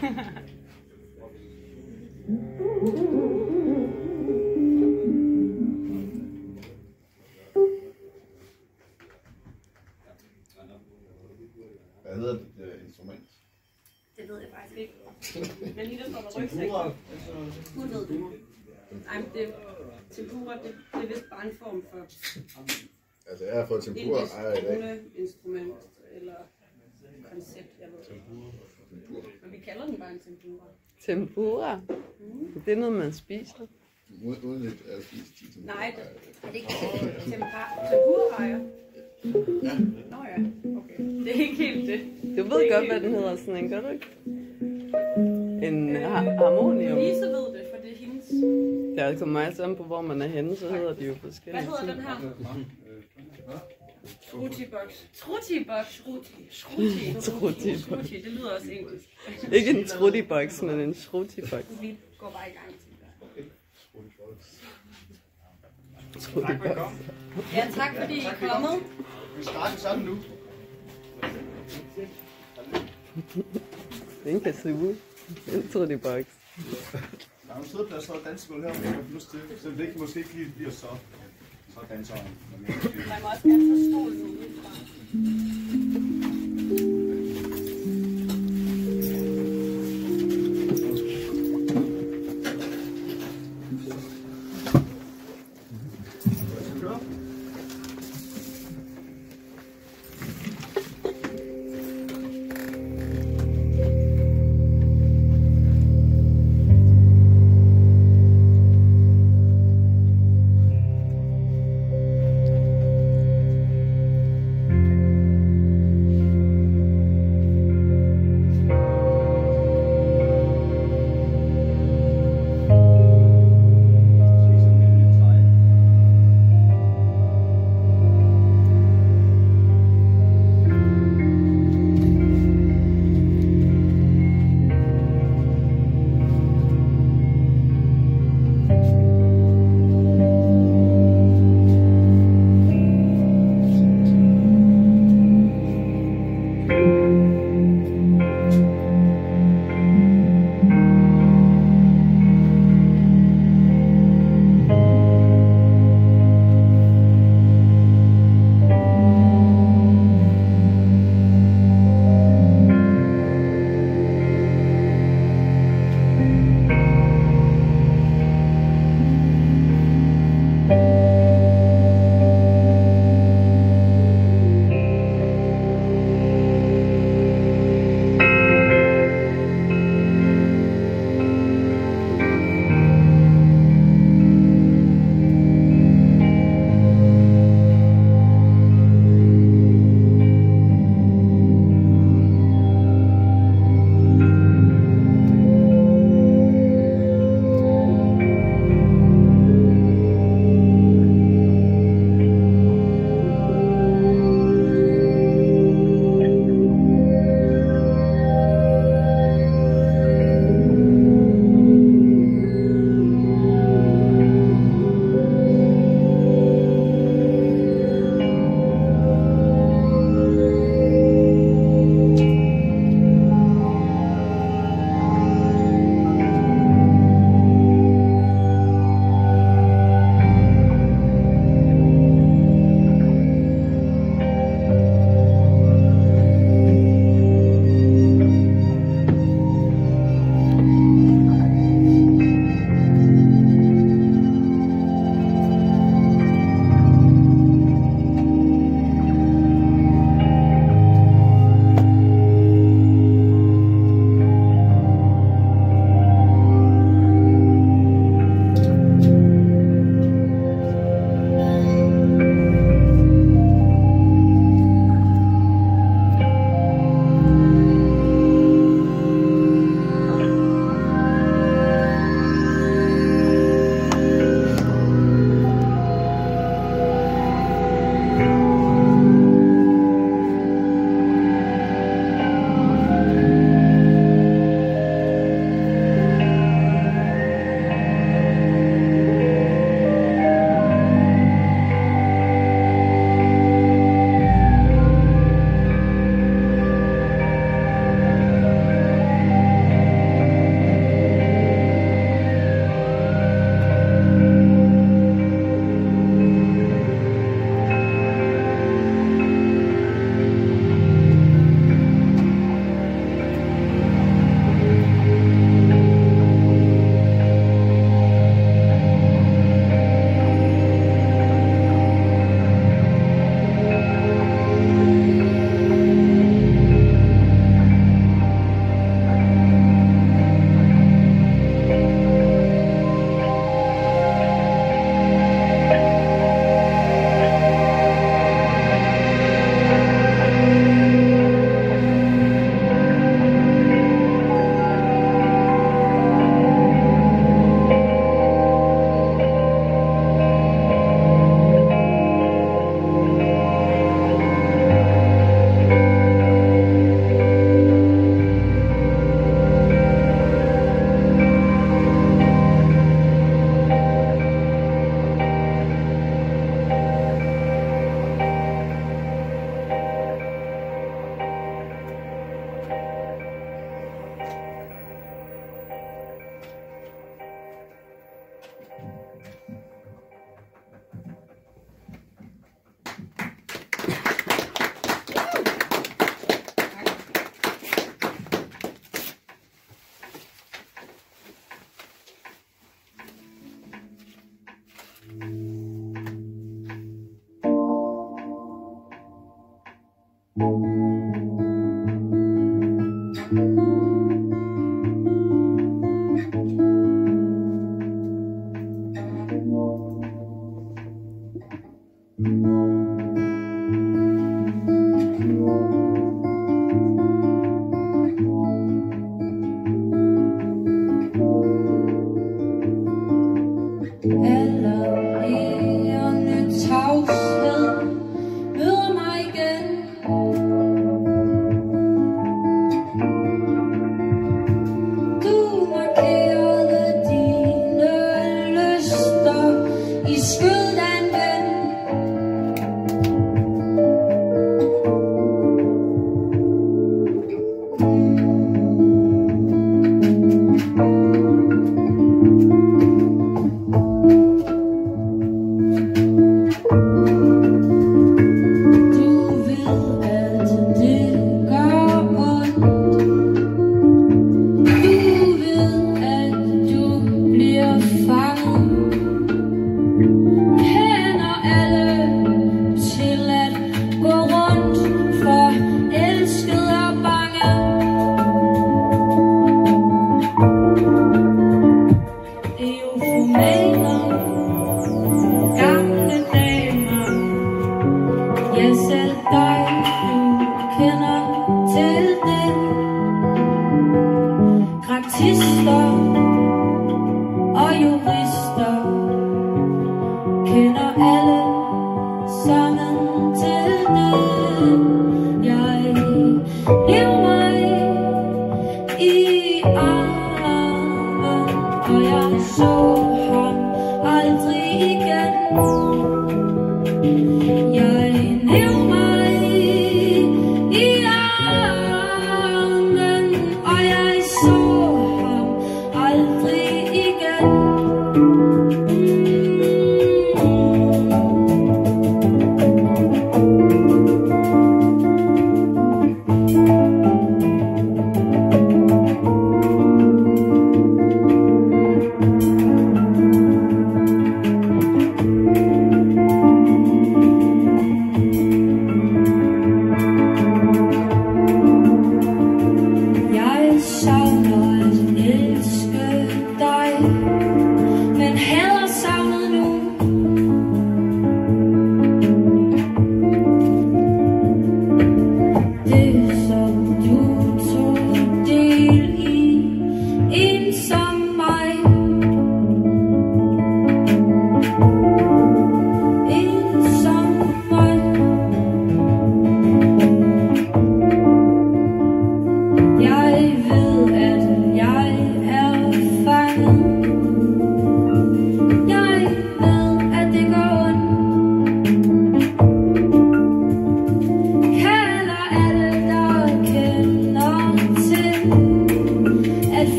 Hvad hedder det instrument? Det ved jeg faktisk ikke. Men lige der står der rygsæk. Hun ved det. Ej, men tempura, det er vist bare en form for Altså, jeg har fået tempura ejer i dag. instrument eller koncept, jeg ved ikke. Men vi kalder den bare en tempura. Tempura? Det er noget, man spiser. Uden lidt at spise tit. Nej, det er ikke tempura-rejer. Ja. Nå ja, okay. Det er ikke helt det. Du ved godt, hvad den hedder, sådan en, gør du ikke? En harmonium. Lise ved det, for det er hendes. Det er kommet meget sammen på, hvor man er henne, så hedder de jo forskellige ting. Hvad hedder den her? Trutibox. Trutibox. Truti. Det lyder også engelsk. Ikke en trutibox, men en trutibox. Vi går bare i gang til det. Trutibox. Ja, tak fordi I er kommet. Vi starter sådan nu. Den kan se ud. En trutibox. Der er en sødplads og dansegulv her, om jeg har lyst til. Så det måske ikke lige bliver så danseren. Man må også gerne få stolen udefra.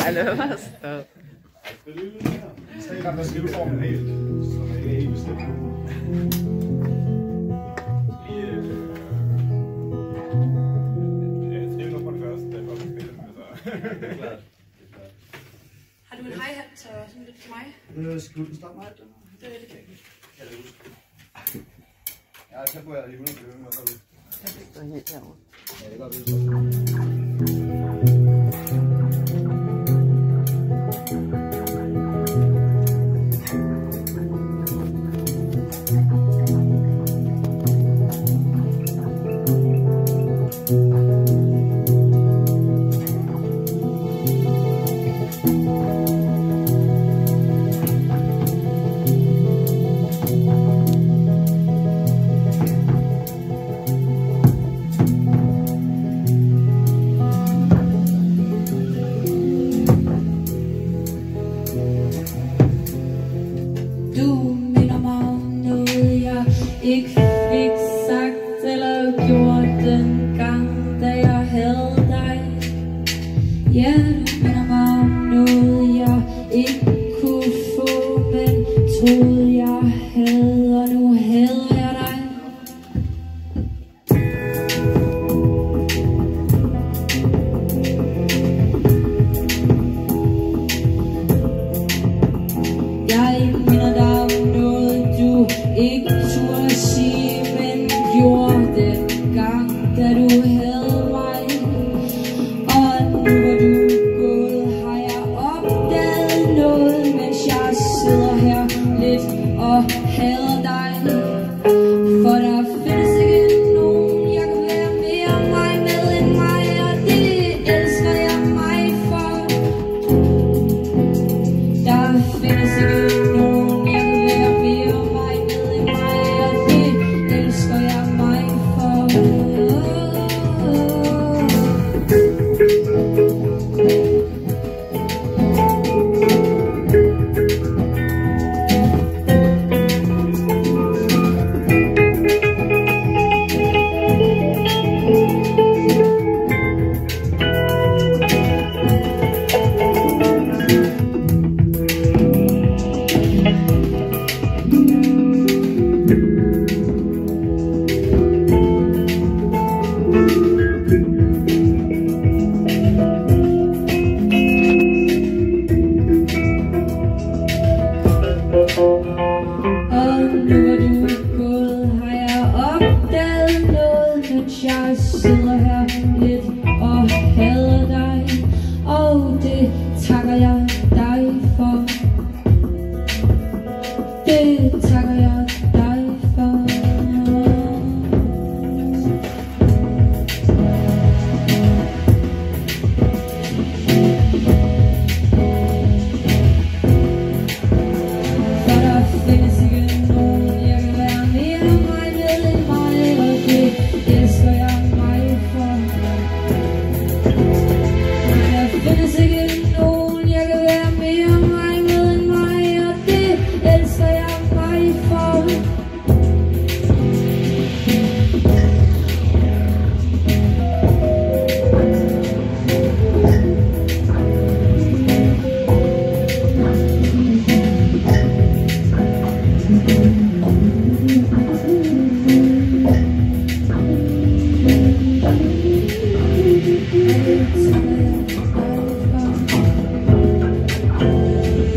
Eller hvad så? Tre gange skal du få en helt, som er helt bestemt. Har du en hi-hat så sådan lidt til mig? Skal du starte mig? Det er rigtig fint. Ja, så får jeg lige 100 og så lidt. Det står helt herovre. Ja, det gør vi. Ikke fik sagt eller gjort den gang, da jeg havde dig. Ja, du minder mig om noget, jeg ikke kunne få, men troede jeg havde, og nu havde jeg dig. Jeg minder dig om noget, du ikke turde sige, men gjorde den gang, da du havde mig. Og nu hvor du er gået, har jeg opdaget noget, mens jeg sidder her lidt og hader dig. For der findes ikke nogen, jeg kan være mere mig med end mig, og det elsker jeg mig for. Der findes ikke nogen, jeg kan være mere mig med end mig, og det elsker jeg mig for. Og nu hvor du er gået, har jeg opdaget noget, mens jeg sidder her lidt og hader dig. Og det takker jeg dig for. Det takker jeg dig for. For der findes ikke nogen, jeg kan være mere mig med end mig, og det elsker jeg mig for. Der findes ikke nogen, jeg kan være mere mig med end mig, og det elsker jeg mig for.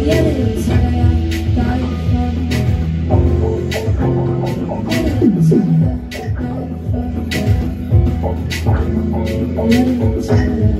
Ja, det takker jeg dig for. Det takker jeg dig for. Ja, det takker jeg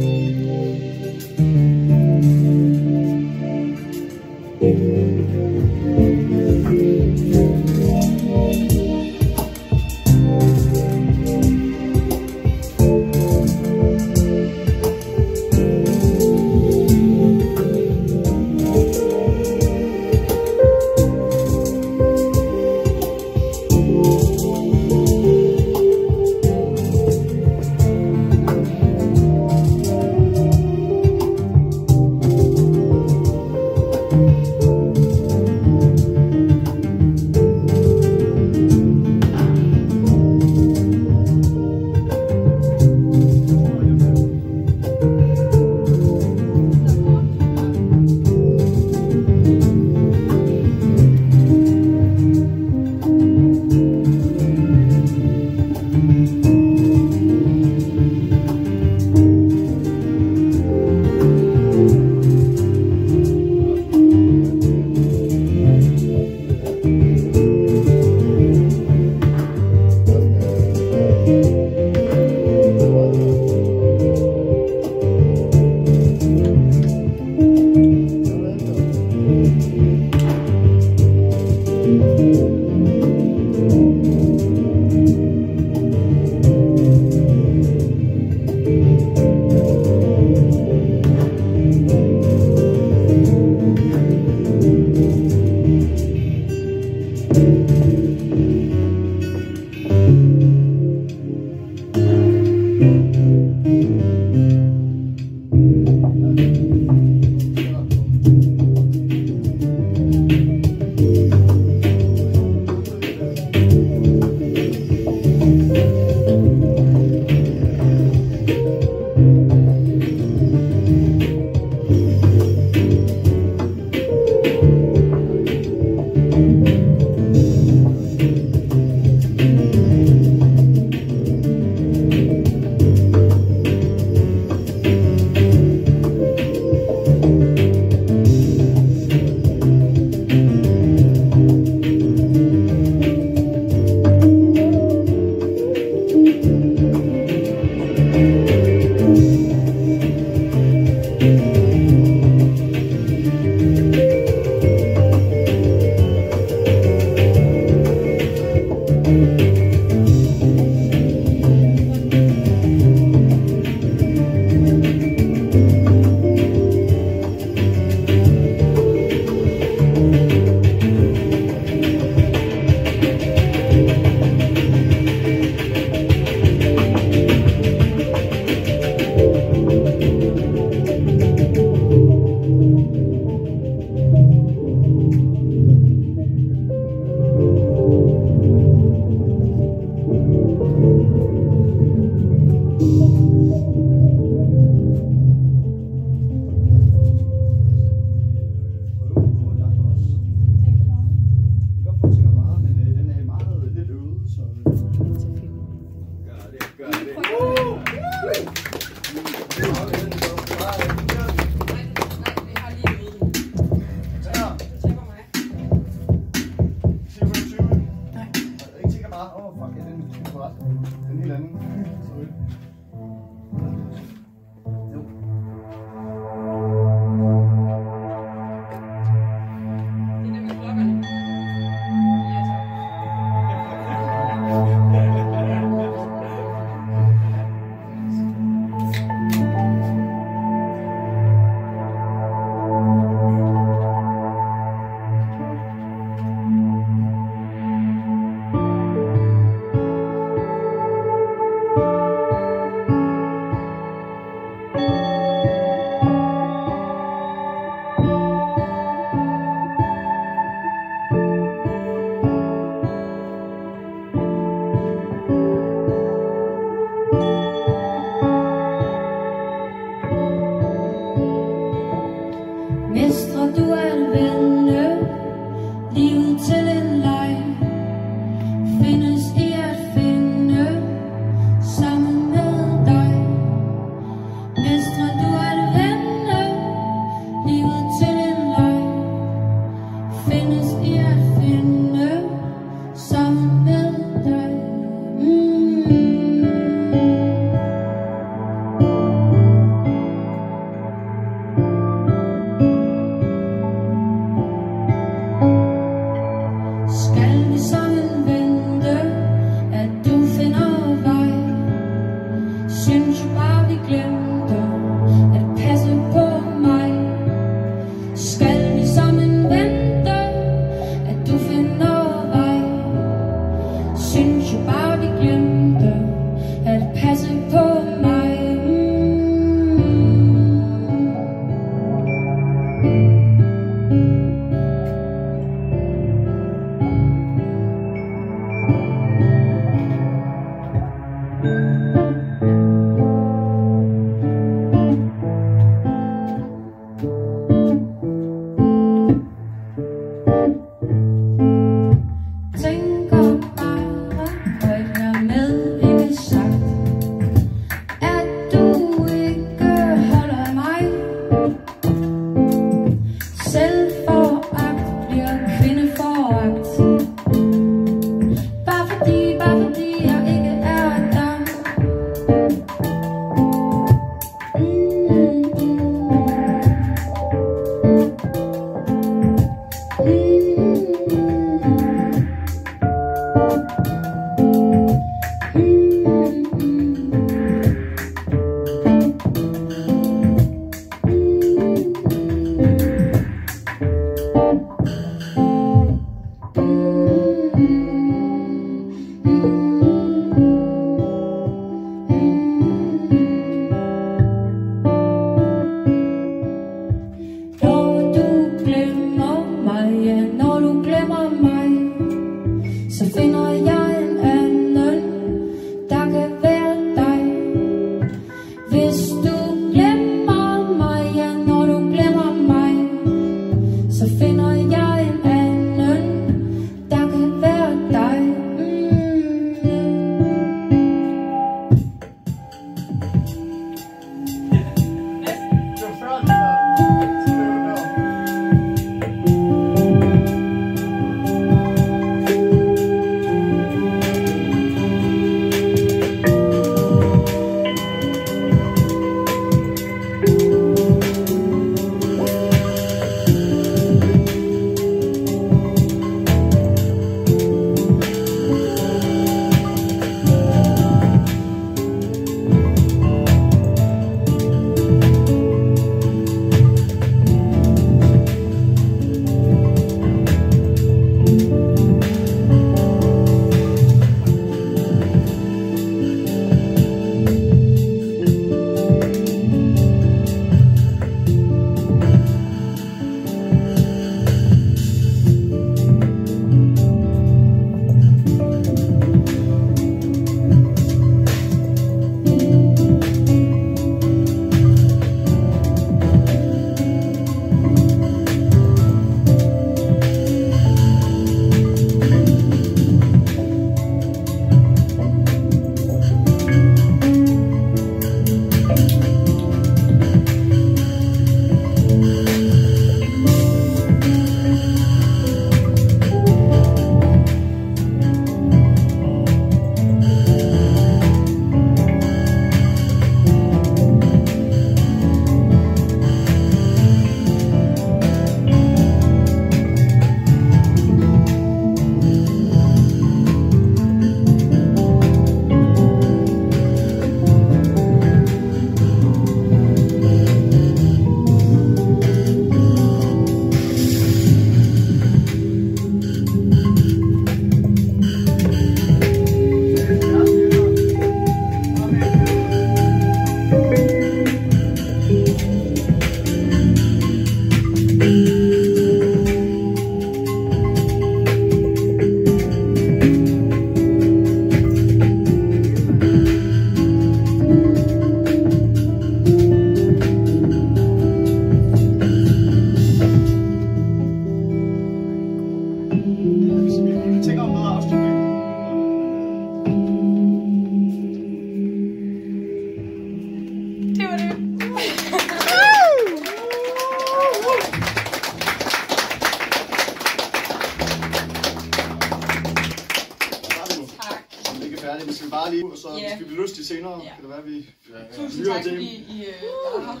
Og så hvis vi bliver lystige senere, kan det være, at vi... Tusind tak, fordi I var her.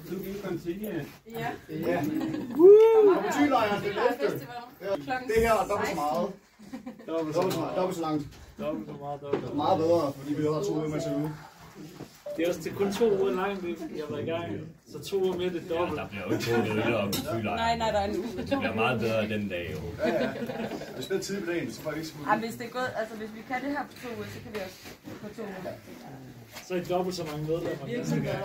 Du kan continue. Ja. Ja. Konfetyrlejren det efter. Det her er dobbelt så meget. Dobbelt så langt. Meget bedre, fordi vi har 2 uger med til uge. Det er også til kun 2 uger langt, jeg var i gang. Så 2 uger med det dobbelt. Der bliver jo ikke fået øl og konfetyrlejren. Nej, der er en uge. Det bliver meget bedre den dag, jo. Ja. Hvis det er tidligt på dagen, så får det ikke så Ja, hvis det er godt, altså hvis vi kan det her på 2 uger, så kan vi også på 2 uger. Så er I dobbelt så mange medlemmer. Virkelig bedre.